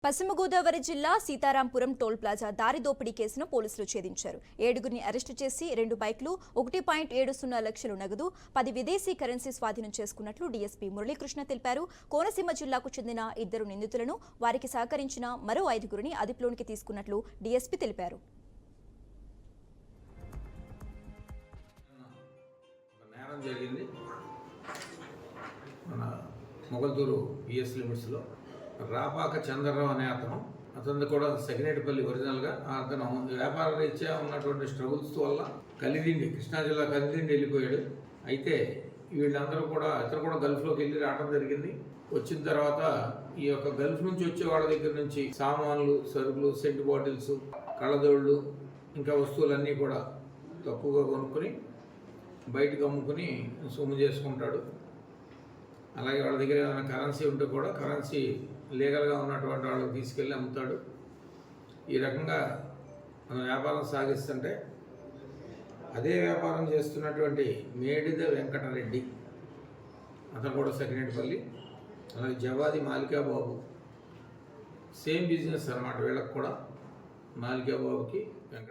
పశ్చిమ గోదావరి జిల్లా Sitarampuram toll plaza దారి దోపిడీ కేసును పోలీసులు ఛేదించారు. 7గురిని అరెస్టు చేసి 2 బైక్లు, 1.70 లక్షలు నగదు, 10 విదేశీ కరెన్సీ స్వాధీనం చేసుకున్నట్లు డీఎస్పీ మురళీకృష్ణ తెలిపారు. కోనసీమ జిల్లాకు చెందిన 2 నిందితులను, వారికి సహకరించిన మరో 5గురిని అదుపులోనికి తీసుకున్నట్లు డీఎస్పీ తెలిపారు. రాపాక చంద్రరావు అనే అతను కూడా సెకండేటిపల్లి ఒరిజినల్గా అతను వ్యాపార రీత్యా ఉన్నటువంటి స్ట్రగుల్స్ వల్ల కలిదిండి కృష్ణా జిల్లా కలిదిండి వెళ్ళిపోయాడు. అయితే వీళ్ళందరూ కూడా ఇతను కూడా గల్ఫ్లోకి వెళ్ళి రావడం జరిగింది. వచ్చిన తర్వాత ఈ యొక్క గల్ఫ్ నుంచి వచ్చే వాళ్ళ దగ్గర నుంచి సామాన్లు, సరుకులు, సెంట్ బాటిల్స్, కళ్ళదోళ్ళు, ఇంకా వస్తువులన్నీ కూడా తక్కువగా కొనుక్కొని బయటకు అమ్ముకుని సొమ్ము చేసుకుంటాడు. అలాగే వాళ్ళ దగ్గర ఏమైనా కరెన్సీ ఉంటే కూడా కరెన్సీ లీగల్గా ఉన్నటువంటి వాళ్ళకి తీసుకెళ్ళి అమ్ముతాడు. ఈ రకంగా మనం వ్యాపారం సాగిస్తుంటే అదే వ్యాపారం చేస్తున్నటువంటి మేడిద వెంకటరెడ్డి అతను కూడా సెకండేటిపల్లి, అలాగే జవాది మాలికా బాబు సేమ్ బిజినెస్ అన్నమాట. వీళ్ళకి కూడా మాలికా బాబుకి వెంకట